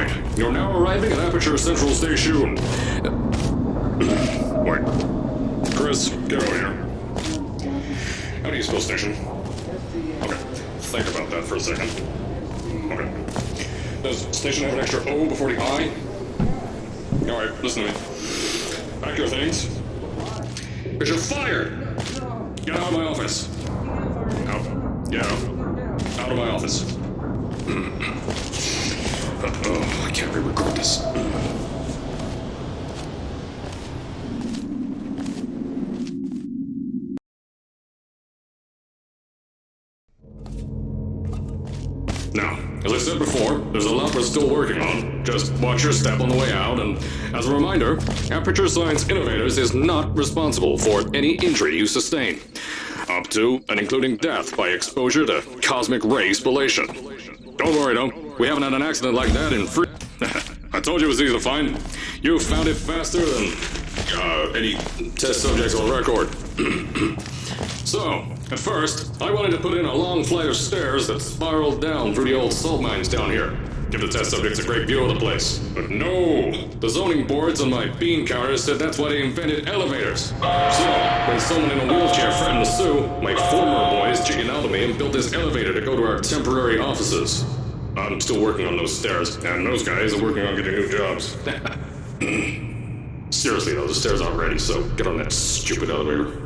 Alright, you're now arriving at Aperture Central Station. Wait. Chris, get over here. How do you spell station? Okay, think about that for a second. Okay. Does station have an extra O before the I? Alright, listen to me. Pack your things. Because you're fired! Get out of my office. Out. Get out. Out of my office. I can't re-record this. Now, as I said before, there's a lot we're still working on. Just watch your step on the way out, and as a reminder, Aperture Science Innovators is not responsible for any injury you sustain, up to and including death by exposure to cosmic ray spallation. Don't worry though, we haven't had an accident like that in I told you it was easy to find. You found it faster than any test subjects on record. So, at first, I wanted to put in a long flight of stairs that spiraled down through the old salt mines down here. Give the test subjects a great view of the place. But no! The zoning boards on my bean counters said that's why they invented elevators. So, when someone in a wheelchair threatened to sue, my former boys chickened out of me and built this elevator to go to our temporary offices. I'm still working on those stairs, and those guys are working on getting new jobs. Seriously though, the stairs aren't ready, so get on that stupid elevator.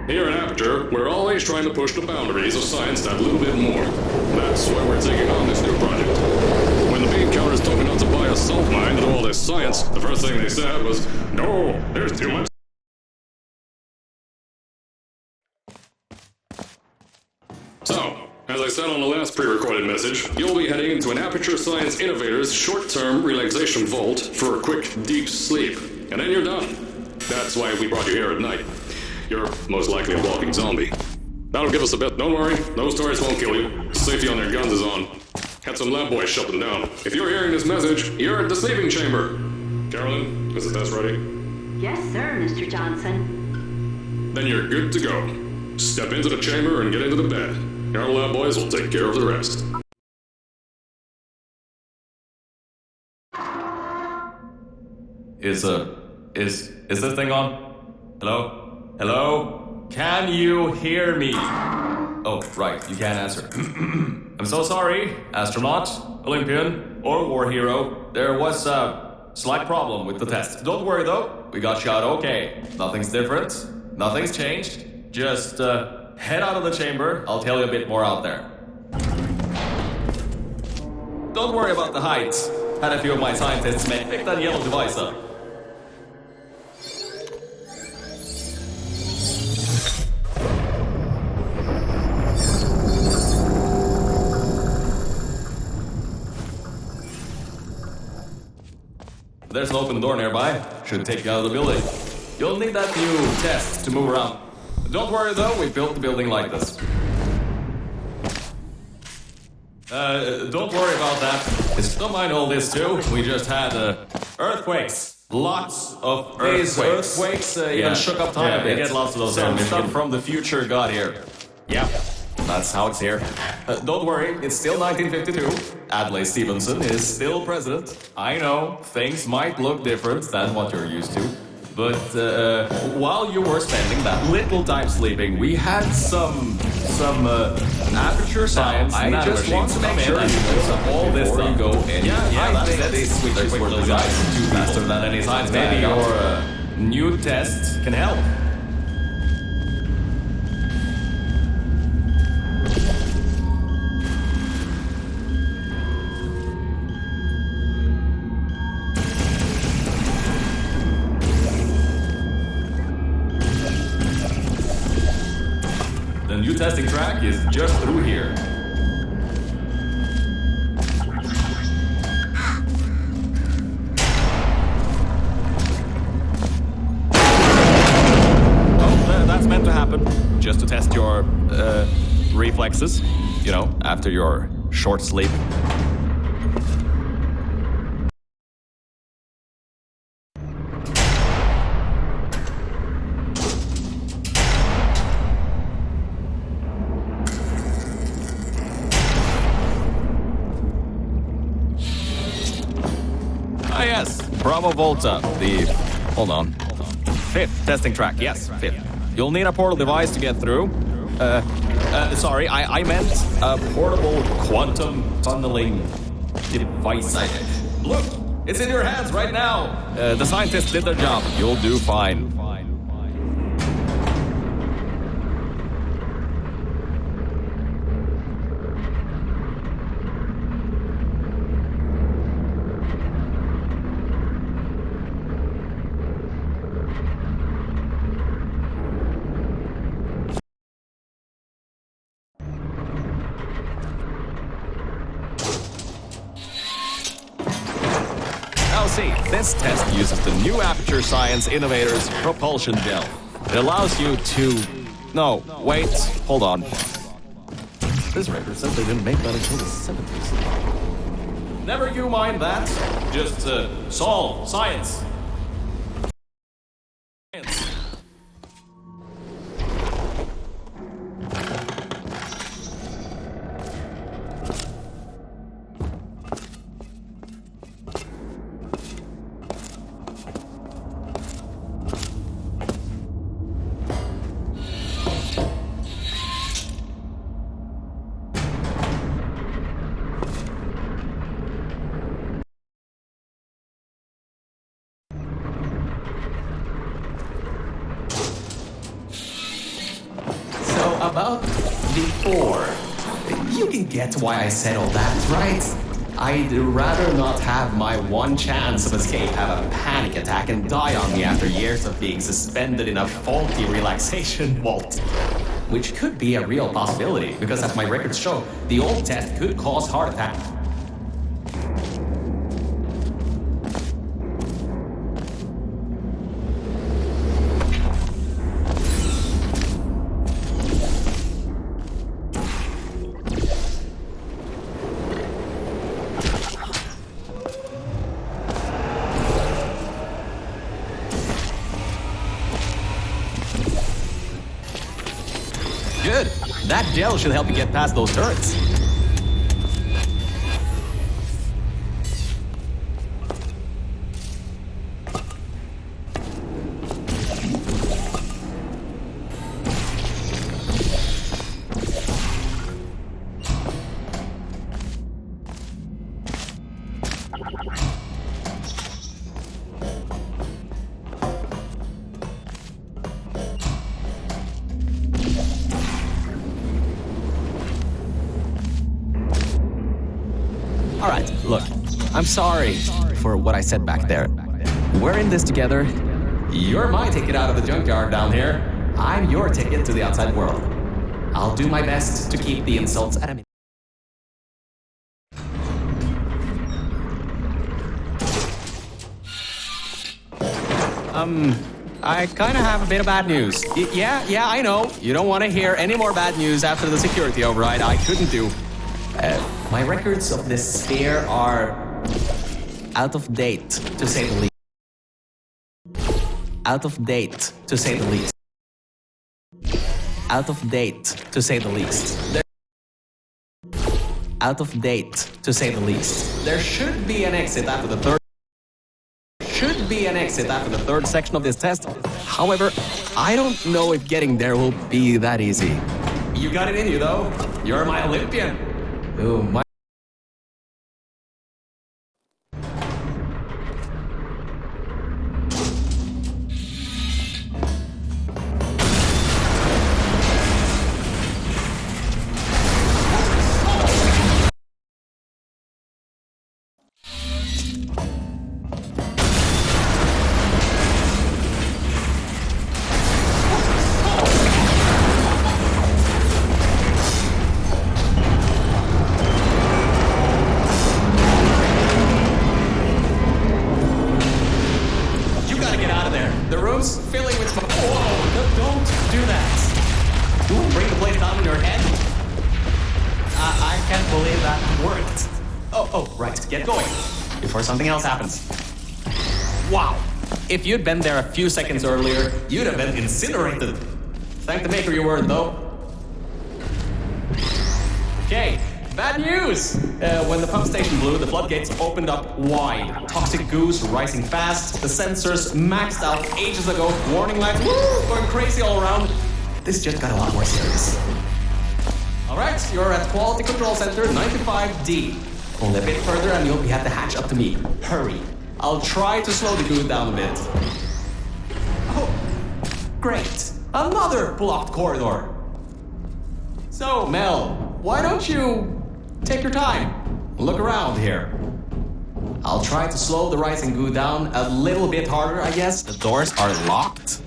Here at Aperture, we're always trying to push the boundaries of science that little bit more. That's why we're taking on this new project. When the bean counters told me not to buy a salt mine to do all this science, the first thing they said was, "No, there's too much." So, as I said on the last pre-recorded message, you'll be heading into an Aperture Science Innovators short-term relaxation vault for a quick, deep sleep. And then you're done. That's why we brought you here at night. You're most likely a walking zombie. That'll give us a bit. Don't worry, those turrets won't kill you. Safety on their guns is on. Had some lab boys shut them down. If you're hearing this message, you're at the sleeping chamber. Carolyn, is the test ready? Yes, sir, Mr. Johnson. Then you're good to go. Step into the chamber and get into the bed. Our lab boys will take care of the rest. Is this thing on? Hello? Hello? Can you hear me? Oh, right, you can't answer. I'm so sorry, astronaut, Olympian, or war hero. There was a slight problem with the test. Don't worry though, we got you out okay. Nothing's different, nothing's changed. Just head out of the chamber, I'll tell you a bit more out there. Don't worry about the heights. Had a few of my scientists pick that yellow device up. There's an open door nearby. Should take you out of the building. You'll need that new test to move around. Don't worry though, we built the building like this. Don't worry about that. Don't mind all this too. We just had earthquakes. Lots of earthquakes. Even shook up time a bit. Get lots of those. Some stuff from the future got here. Yeah. That's how it's here. Don't worry, it's still 1952. Adlai Stevenson is still president. I know, things might look different than what you're used to. But while you were spending that little time sleeping, we had some Aperture Science. I just want to make sure you know all this before you go in. Yeah, that's it. They switch quick little guys faster than any science. Maybe your new test can help. The new testing track is just through here. Oh, that's meant to happen. Just to test your reflexes, you know, after your short sleep. Yes, Bravo Volta, hold on. 5th testing track, yes, 5th. You'll need a portal device to get through. Sorry, I meant a portable quantum tunneling device. Look, it's in your hands right now. The scientists did their job. You'll do fine. See, this test uses the new Aperture Science Innovators propulsion gel. It allows you to... No, wait, hold on. This record said they didn't make that until the 70s. Never you mind that. Just solve science. About before. You can get why I said all that, right? I'd rather not have my one chance of escape have a panic attack and die on me after years of being suspended in a faulty relaxation vault. Which could be a real possibility, because as my records show, the old test could cause heart attack. Good. That gel should help you get past those turrets. All right, look, I'm sorry for what I said back there. We're in this together. You're my ticket out of the junkyard down here. I'm your ticket to the outside world. I'll do my best to keep the insults at a minimum. I kind of have a bit of bad news. Yeah, I know. You don't want to hear any more bad news after the security override. I couldn't do. My records of this sphere are out of date, to say the least. Out of date, to say the least. Out of date, to say the least. Out of date, to say the least. There should be an exit after the third. Should be an exit after the third section of this test. However, I don't know if getting there will be that easy. You got it in you, though. You're my Olympian. Ooh, my... The room's filling with smoke. Whoa, don't do that. You will bring the plate down on your head. I can't believe that worked. Oh, right. Get going before something else happens. Wow. If you'd been there a few seconds earlier, you'd have been incinerated. Thank the maker you weren't, though. Okay, Bad news! When the pump station blew, the floodgates opened up wide. Toxic goose rising fast. The sensors maxed out ages ago. Warning lights going crazy all around. This just got a lot more serious. Alright, you're at Quality Control Center 95D. Only a bit further and you'll be at the hatch up to me. Hurry. I'll try to slow the goo down a bit. Oh, great. Another blocked corridor. So, Mel, why don't you take your time? Look around here. I'll try to slow the rising goo down a little bit harder, I guess. The doors are locked.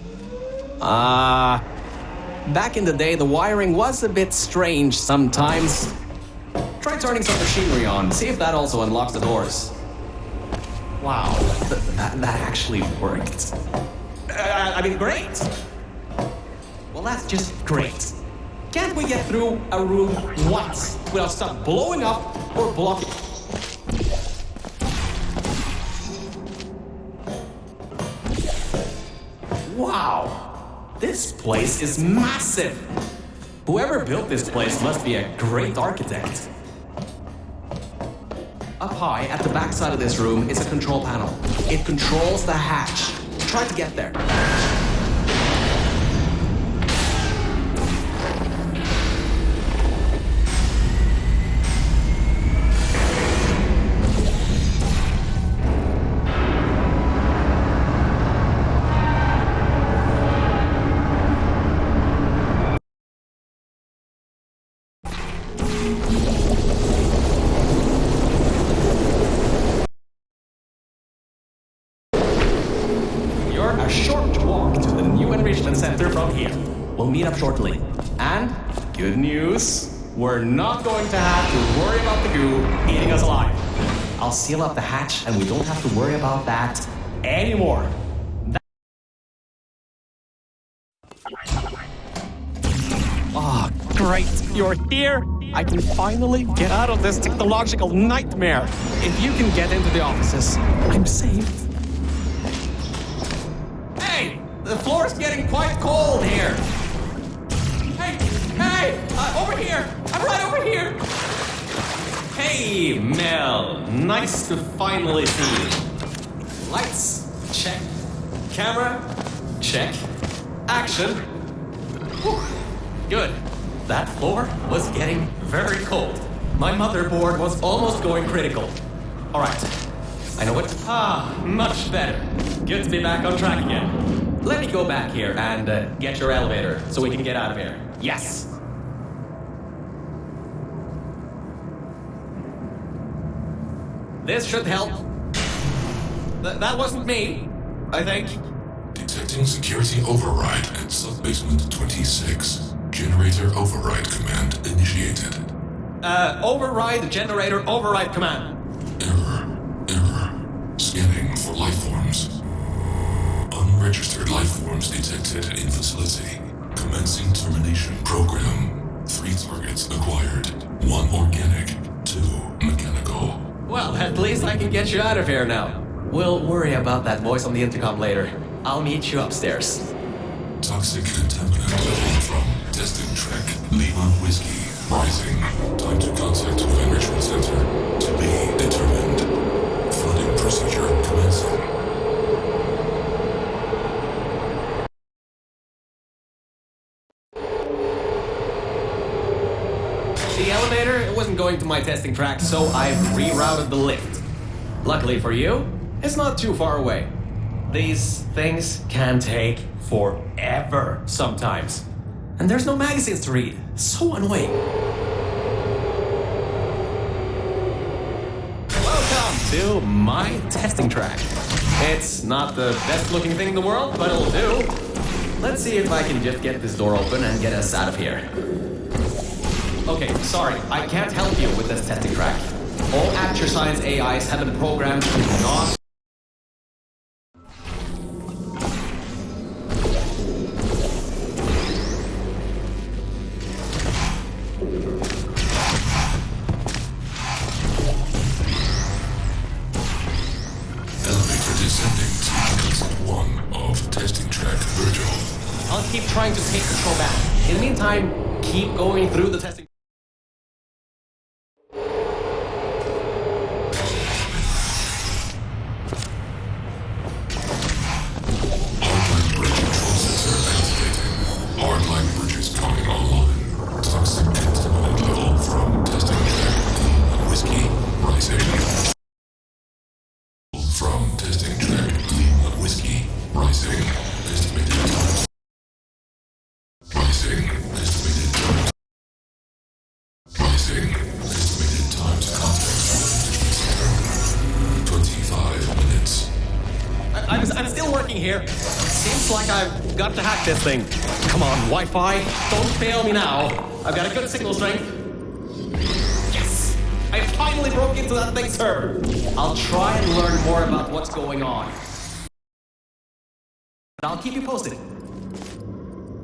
Back in the day, the wiring was a bit strange sometimes. Try turning some machinery on, see if that also unlocks the doors. Wow, that actually worked. I mean, great! Well, that's just great. Can't we get through a room once without stuff blowing up or blocking? Wow! This place is massive! Whoever built this place must be a great architect. Up high, at the back side of this room, is a control panel. It controls the hatch. Try to get there. A short walk to the new enrichment center from here. We'll meet up shortly. And good news, we're not going to have to worry about the goo eating us alive. I'll seal up the hatch and we don't have to worry about that anymore. Oh, great, you're here. I can finally get out of this technological nightmare. If you can get into the offices, I'm saved. Hey, the floor's getting quite cold here. Hey, over here. I'm right over here. Hey, Mel. Nice to finally see you. Lights, check. Camera, check. Action. Whew. Good. That floor was getting very cold. My motherboard was almost going critical. All right. I know it. Much better. Good to be back on track again. Let me go back here and get your elevator so we can get out of here. Yes. This should help. That wasn't me, I think. Detecting security override at sub-basement 26. Generator override command initiated. Override generator override command. Error. Scanning for life forms. Unregistered life forms detected in facility. Commencing termination program. 3 targets acquired. 1 organic, 2 mechanical. Well, at least I can get you out of here now. We'll worry about that voice on the intercom later. I'll meet you upstairs. Toxic contaminant level from testing track Lima Whiskey rising. Time to contact enrichment center to be determined. Flooding procedure commencing. The elevator wasn't going to my testing track, so I've rerouted the lift. Luckily for you, it's not too far away. These things can take forever sometimes. And there's no magazines to read. So annoying. Welcome to my testing track. It's not the best looking thing in the world, but it'll do. Let's see if I can just get this door open and get us out of here. Okay, sorry, I can't help you with this testing track. All Aperture Science AIs have been programmed to not... I'll keep trying to take control back. In the meantime, keep going through the testing. rising. From testing track Lima Whiskey, rising. Estimated time. Rising. Estimated time. Rising. Estimated time to contact management center. 25 minutes. I'm still working here. Seems like I've got to hack this thing. Come on, Wi-Fi, don't fail me now. I've got a good signal strength. Yes! I finally broke into that thing's server. I'll try and learn more about what's going on. I'll keep you posted.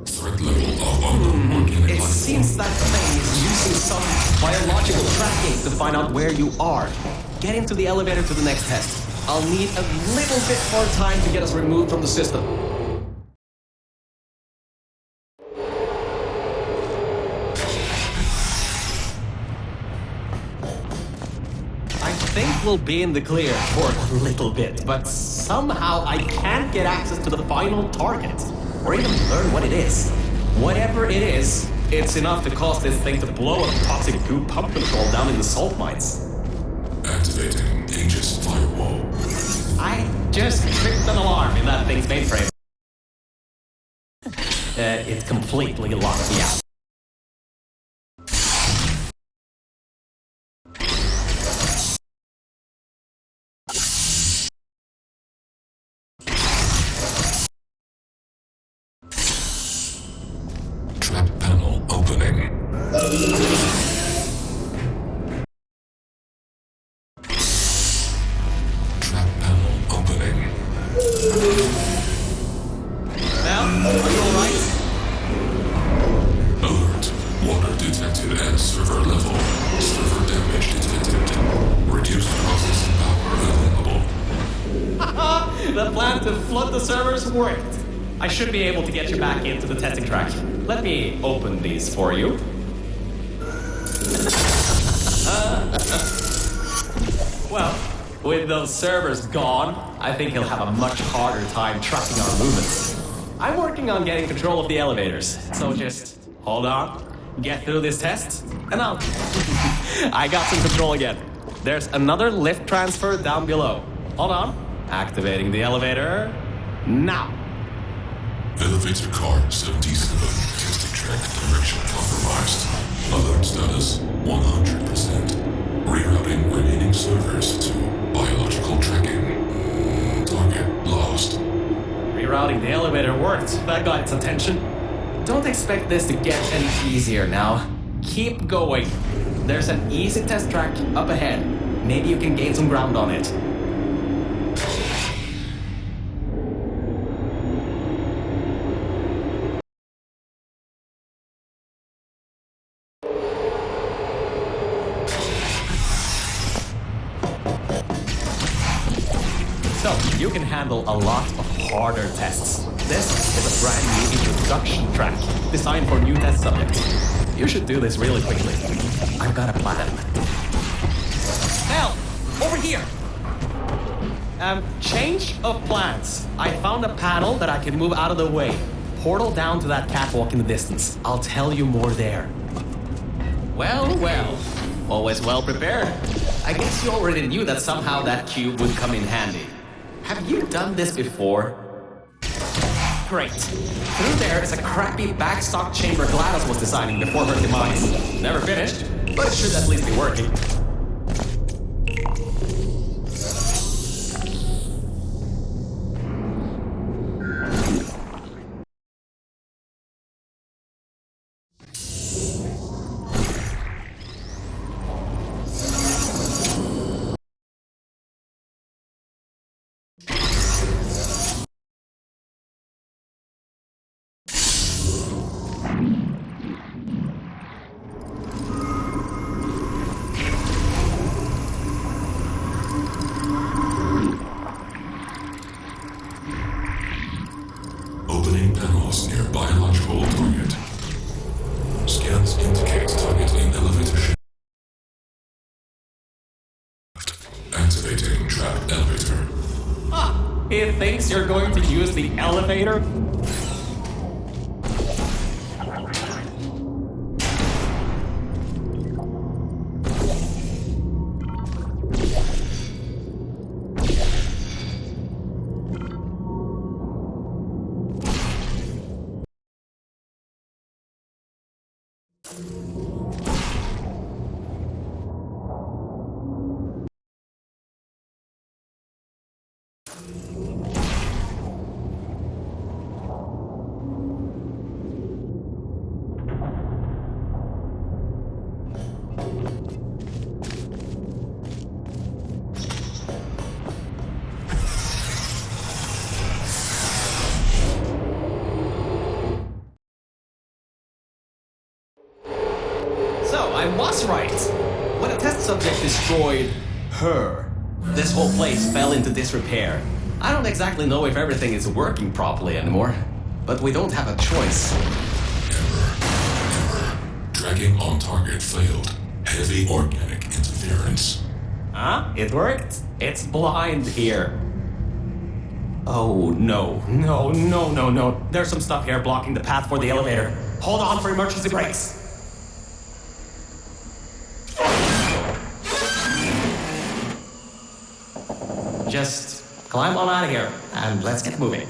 Threat level of unknown organic It life seems that thing is using some biological tracking to find out where you are. Get into the elevator to the next test. I'll need a little bit more time to get us removed from the system. I think we'll be in the clear for a little bit, but somehow I can't get access to the final target, or even learn what it is. Whatever it is, it's enough to cause this thing to blow a toxic goo pump control down in the salt mines. activating Aegis firewall. I just tripped an alarm in that thing's mainframe. It completely locked me out. Trap panel opening. Trap panel opening. Well, are you alright? Alert. Water detected at server level. Server damage detected. Reduced processing power available. The plan to flood the servers worked. I should be able to get you back into the testing track. Let me open these for you. Well, with those servers gone, I think he'll have a much harder time tracking our movements. I'm working on getting control of the elevators, so just hold on, get through this test, and I'll... I got some control again. There's another lift transfer down below. Hold on. Activating the elevator now. Elevator car 77. Testing track direction compromised. Alert status 100%. Rerouting remaining servers to biological tracking. Target lost. Rerouting the elevator worked. That got its attention. Don't expect this to get any easier now. Keep going. There's an easy test track up ahead. Maybe you can gain some ground on it. So, you can handle a lot of harder tests. This is a brand new introduction track designed for new test subjects. You should do this really quickly. I've got a plan. Hell, over here! Change of plans. I found a panel that I can move out of the way. Portal down to that catwalk in the distance. I'll tell you more there. Well, well. Always well prepared. I guess you already knew that somehow that cube would come in handy. Have you done this before? Great. Through there is a crappy backstock chamber GLaDOS was designing before her demise. Never finished, but it should at least be working. Opening panels near biological target. Scans indicate target in elevator shaft. Activating trap elevator. Ah, he thinks you're going to use the elevator? subject destroyed her. This whole place fell into disrepair. I don't exactly know if everything is working properly anymore, but we don't have a choice. Error. Tracking on target failed. Heavy organic interference. Huh? It worked? It's blind here. Oh, no. No. There's some stuff here blocking the path for the elevator. Hold on for emergency brakes. Just climb on out of here, and let's get moving.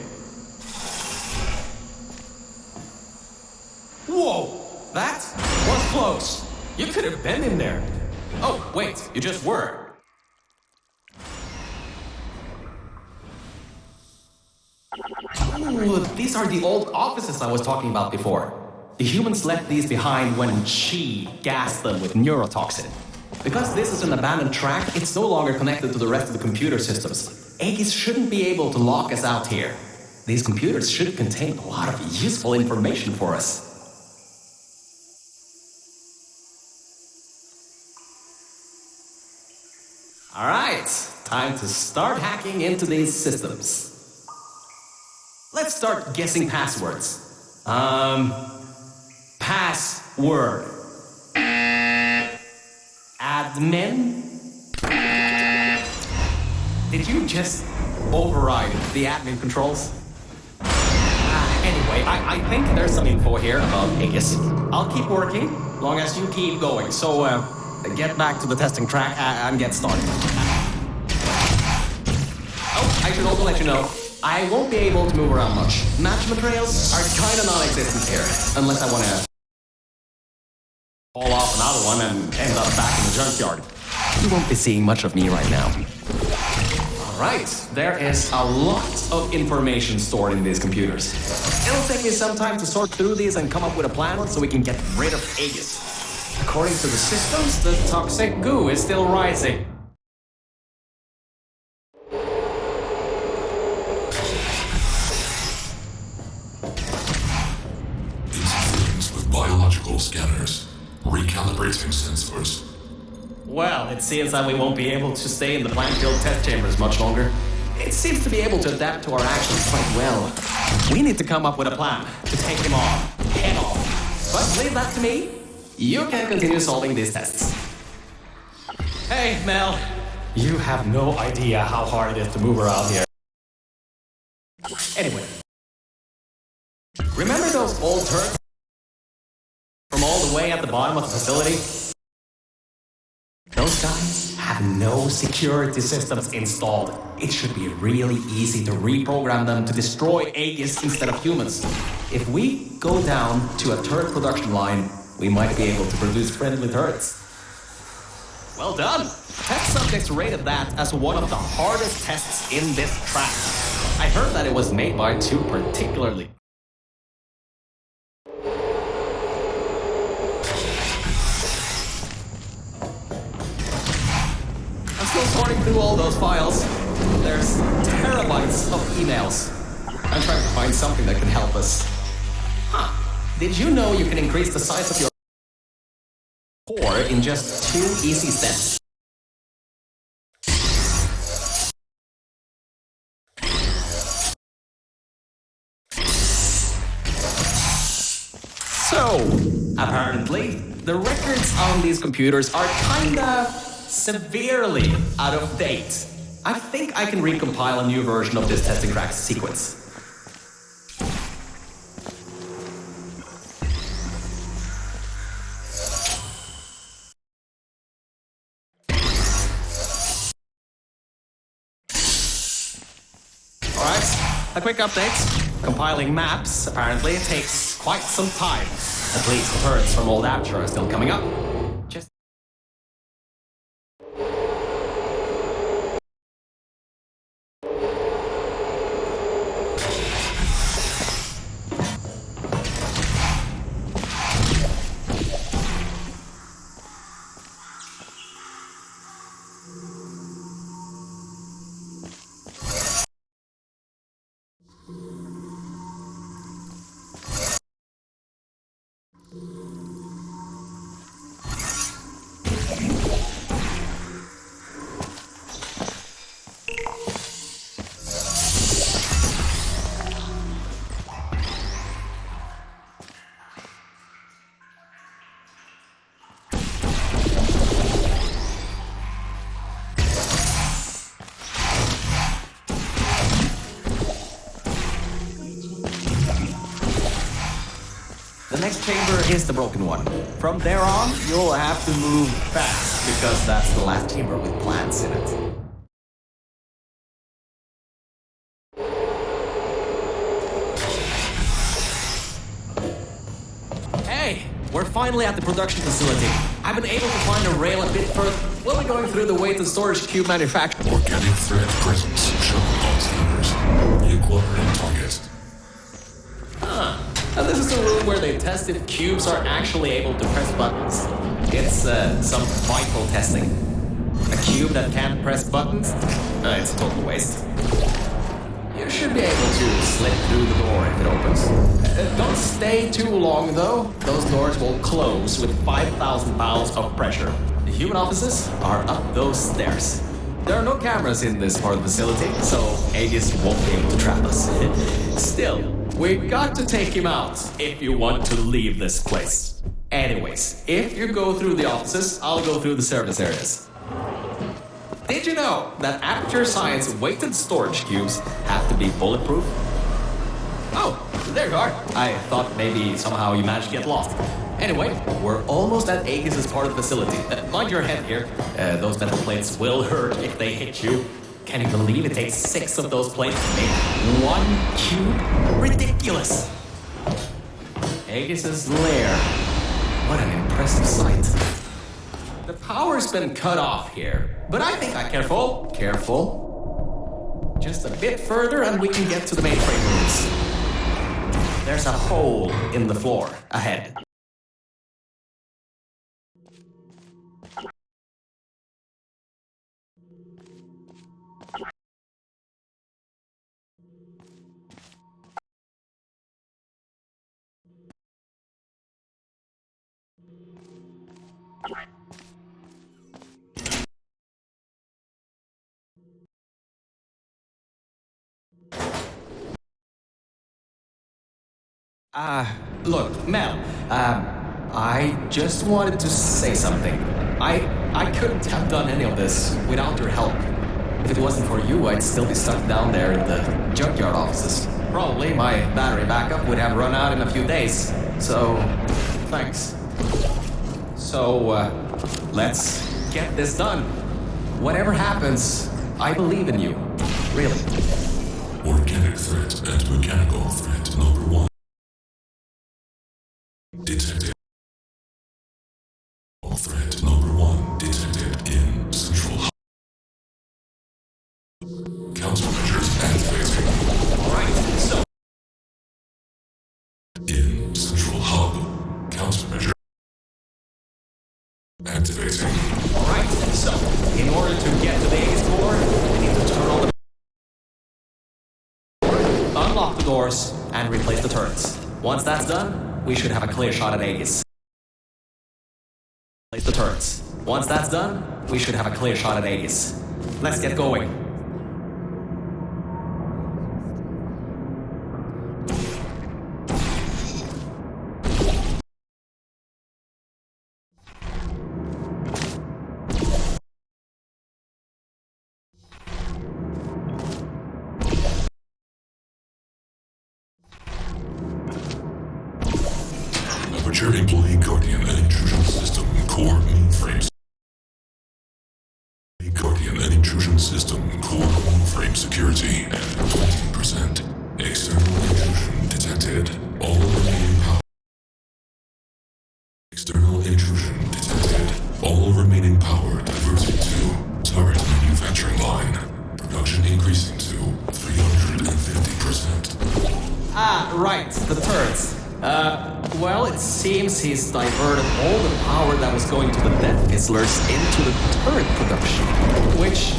Whoa! That was close. You could have been in there. Oh, wait, you just were. Ooh, these are the old offices I was talking about before. The humans left these behind when she gassed them with neurotoxin. Because this is an abandoned track, it's no longer connected to the rest of the computer systems. Aegis shouldn't be able to lock us out here. These computers should contain a lot of useful information for us. Alright, time to start hacking into these systems. Let's start guessing passwords. Password. Admin? Did you just override the admin controls? Anyway, I think there's some info here about Aegis. I'll keep working, long as you keep going. So, get back to the testing track and get started. Oh, I should also let you know, I won't be able to move around much. Match materials are kind of non-existent here, unless I want to fall off another one and end up back in the junkyard. You won't be seeing much of me right now. Alright, there is a lot of information stored in these computers. It'll take me some time to sort through these and come up with a plan so we can get rid of Aegis. According to the systems, the toxic goo is still rising. Interference with biological scanners. Recalibrating sensors. Well, it seems that we won't be able to stay in the plant-filled test chambers much longer. It seems to be able to adapt to our actions quite well. We need to come up with a plan to take him on, head on. But leave that to me. You can continue solving these tests. Hey, Mel. You have no idea how hard it is to move around here. Anyway. Remember those old turrets from all the way at the bottom of the facility? Those guys have no security systems installed. It should be really easy to reprogram them to destroy Aegis instead of humans. If we go down to a turret production line, we might be able to produce friendly turrets. Well done! Test subjects rated that as one of the hardest tests in this track. I heard that it was made by two particularly... I'm still sorting through all those files. There's terabytes of emails. I'm trying to find something that can help us. Huh. Did you know you can increase the size of your core in just 2 easy steps? So, apparently, the records on these computers are kinda severely out of date. I think I can recompile a new version of this testing track sequence. A quick update. Compiling maps apparently takes quite some time. At least the turrets from Old Aperture are still coming up. Just... next chamber is the broken one. From there on, you'll have to move fast, because that's the last chamber with plants in it. Hey, we're finally at the production facility. I've been able to find a rail a bit further. We'll be going through the weighted storage cube manufacturer. Organic threat presence shown on scanners. Reacquiring target. And this is the room where they test if cubes are actually able to press buttons. It's some vital testing. A cube that can't press buttons? It's a total waste. You should be able to slip through the door if it opens. Don't stay too long though. Those doors will close with 5,000 pounds of pressure. The human offices are up those stairs. There are no cameras in this part of the facility, so Aegis won't be able to trap us. Still, we've got to take him out if you want to leave this place. Anyways, if you go through the offices, I'll go through the service areas. Did you know that Aperture Science weighted storage cubes have to be bulletproof? Oh, there you are. I thought maybe somehow you managed to get lost. Anyway, we're almost at Aegis' part of the facility. Mind your head here. Those metal plates will hurt if they hit you. Can you believe it takes 6 of those plates to make 1 cube? Ridiculous! Aegis' lair. What an impressive sight. The power's been cut off here, but I think careful. Just a bit further and we can get to the mainframe rooms. There's a hole in the floor ahead. Look, Mel, I just wanted to say something. I couldn't have done any of this without your help. If it wasn't for you, I'd still be stuck down there in the junkyard offices. Probably my battery backup would have run out in a few days. So, thanks. So, let's get this done. Whatever happens, I believe in you. Really. Organic threat and mechanical threat number 1. Detected. Threat number 1 detected in Central Hub. Countermeasures activating. Alright, so. In Central Hub. Countermeasure activating. Alright, so. In order to get to the Aegis core, we need to turn on the unlock the doors and replace the turrets. Once that's done, we should have a clear shot at Aegis. Place the turrets. Once that's done, we should have a clear shot at Aegis. Let's get going. Aperture Employee Guardian and Intrusion System Core Mainframes. Guardian and Intrusion System Core Mainframe Security at 20%. External intrusion detected. All remaining power. External intrusion detected. All remaining power diverted to turret manufacturing line. Production increasing to 350%. Right, the turrets. Well, it seems he's diverted all the power that was going to the Death Fizzlers into the turret production. Which,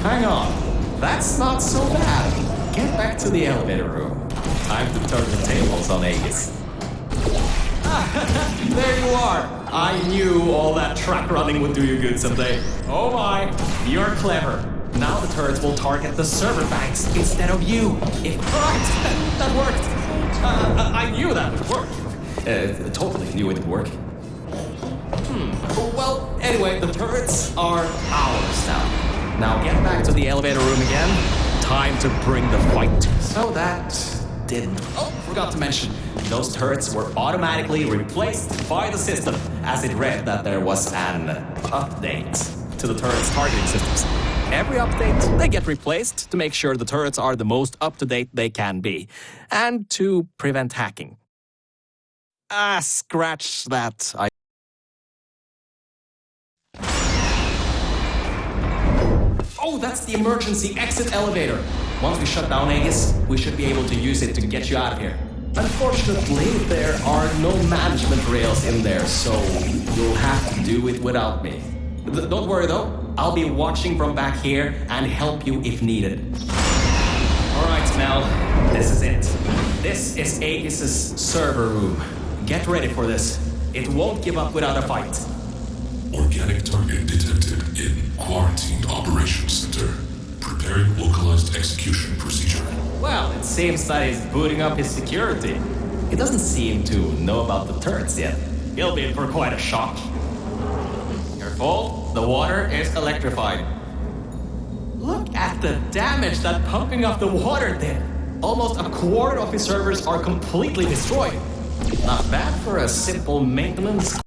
hang on, that's not so bad. Get back to the elevator room. Time to turn the tables on Aegis. There you are. I knew all that track running would do you good someday. Oh my, you're clever. Now the turrets will target the server banks instead of you. Right, that worked. I knew that would work. Totally knew it would work. Well, anyway, the turrets are ours now. Now get back to the elevator room again. Time to bring the fight. So that didn't... Oh, forgot to mention. those turrets were automatically replaced by the system as it read that there was an update to the turret's targeting systems. Every update, they get replaced to make sure the turrets are the most up-to-date they can be, and to prevent hacking. Scratch that. Oh, that's the emergency exit elevator. Once we shut down Aegis, we should be able to use it to get you out of here. Unfortunately, there are no management rails in there, so you'll have to do it without me. Don't worry though, I'll be watching from back here and help you if needed. Alright, Mel, this is it. This is Aegis' server room. Get ready for this. It won't give up without a fight. Organic target detected in Quarantined Operations Center. Preparing localized execution procedure. Well, it seems that he's booting up his security. He doesn't seem to know about the turrets yet. He'll be in for quite a shock. Careful, the water is electrified. Look at the damage that pumping up the water did. Almost a quarter of his servers are completely destroyed. Not bad for a simple maintenance.